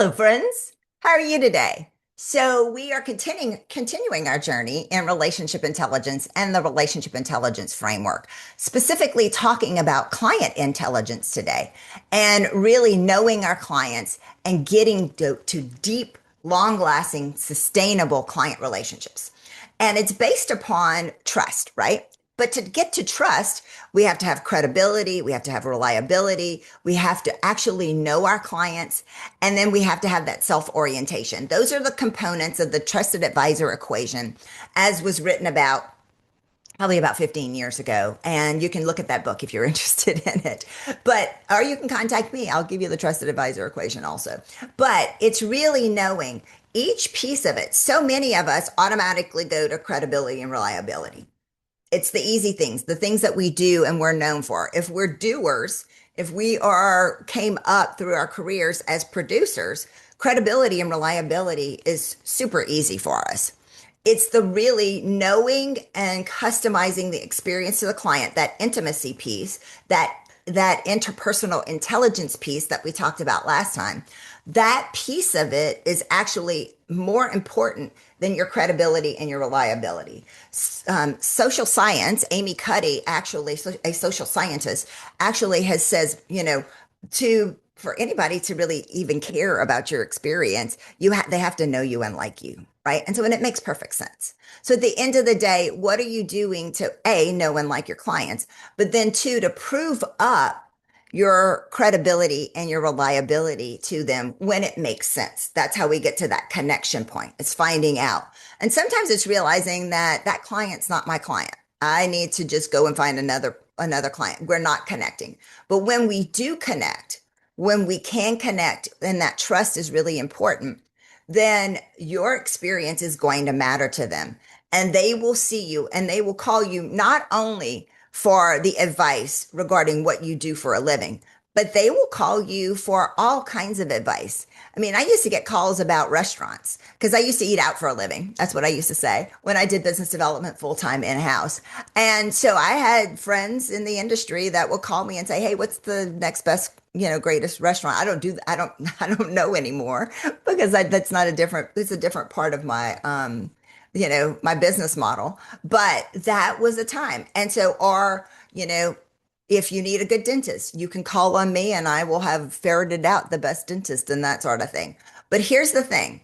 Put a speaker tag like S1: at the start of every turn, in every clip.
S1: Hello, friends. How are you today? So, we are continuing our journey in relationship intelligence and the relationship intelligence framework, specifically talking about client intelligence today and really knowing our clients and getting to deep, long lasting, sustainable client relationships. And it's based upon trust, right? But to get to trust, we have to have credibility, we have to have reliability, we have to actually know our clients, and then we have to have that self orientation. Those are the components of the trusted advisor equation, as was written about probably about 15 years ago. And you can look at that book if you're interested in it. Or you can contact me. I'll give you the trusted advisor equation also. But it's really knowing each piece of it. So many of us automatically go to credibility and reliability. It's the easy things, the things that we do and we're known for. If we're doers, if we came up through our careers as producers, credibility and reliability is super easy for us. It's the really knowing and customizing the experience to the client, that intimacy piece, that interpersonal intelligence piece that we talked about last time. That piece of it is actually more important than your credibility and your reliability. Social science, Amy Cuddy, actually a social scientist, actually has says, for anybody to really even care about your experience, they have to know you and like you, right? And it makes perfect sense. So at the end of the day, what are you doing to A, know and like your clients, but then two, to prove up your credibility and your reliability to them when it makes sense? That's how we get to that connection point. It's finding out. And sometimes it's realizing that that client's not my client. I need to just go and find another client. We're not connecting. But when we do connect, when we can connect, and that trust is really important, then your experience is going to matter to them. And they will see you and they will call you not only for the advice regarding what you do for a living, but they will call you for all kinds of advice. I mean, I used to get calls about restaurants because I used to eat out for a living. That's what I used to say when I did business development full-time in-house. And so I had friends in the industry that would call me and say, "Hey, what's the next best, greatest restaurant?" I don't know anymore because it's a different part of my, my business model. But that was a time. And so, if you need a good dentist, you can call on me and I will have ferreted out the best dentist and that sort of thing. But here's the thing.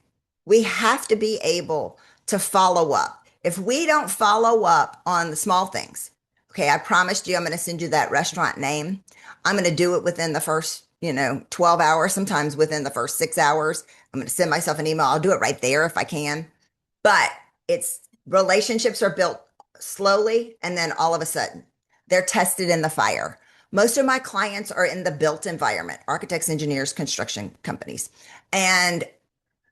S1: We have to be able to follow up. If we don't follow up on the small things, okay, I promised you I'm going to send you that restaurant name. I'm going to do it within the first, 12 hours, sometimes within the first 6 hours. I'm going to send myself an email. I'll do it right there if I can. But relationships are built slowly and then all of a sudden they're tested in the fire. Most of my clients are in the built environment, architects, engineers, construction companies. And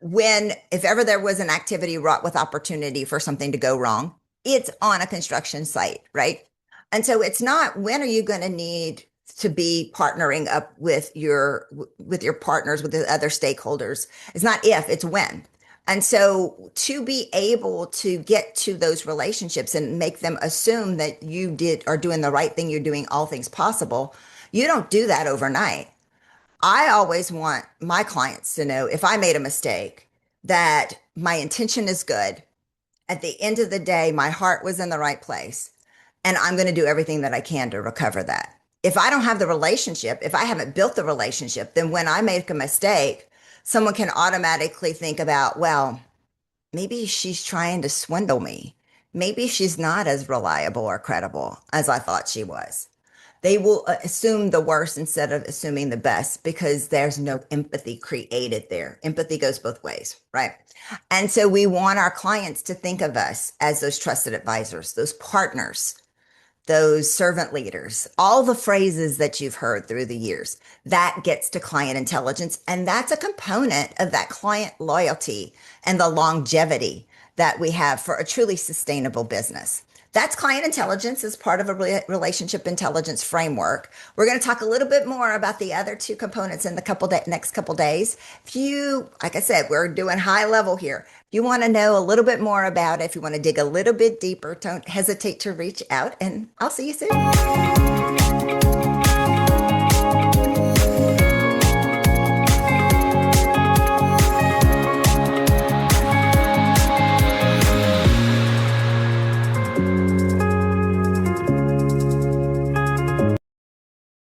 S1: if ever there was an activity wrought with opportunity for something to go wrong, it's on a construction site, right? And so it's not when are you going to need to be partnering up with your partners, with the other stakeholders. It's not if, it's when. And so to be able to get to those relationships and make them assume that you are doing the right thing, you're doing all things possible, you don't do that overnight. I always want my clients to know if I made a mistake, that my intention is good. At the end of the day, my heart was in the right place, and I'm going to do everything that I can to recover that. If I don't have the relationship, if I haven't built the relationship, then when I make a mistake, someone can automatically think about, well, maybe she's trying to swindle me. Maybe she's not as reliable or credible as I thought she was. They will assume the worst instead of assuming the best because there's no empathy created there. Empathy goes both ways, right? And so we want our clients to think of us as those trusted advisors, those partners, those servant leaders, all the phrases that you've heard through the years. That gets to client intelligence. And that's a component of that client loyalty and the longevity that we have for a truly sustainable business. That's client intelligence as part of a relationship intelligence framework. We're going to talk a little bit more about the other two components in the next couple days. Like I said, we're doing high level here. If you want to know a little bit more about it, if you want to dig a little bit deeper, don't hesitate to reach out, and I'll see you soon.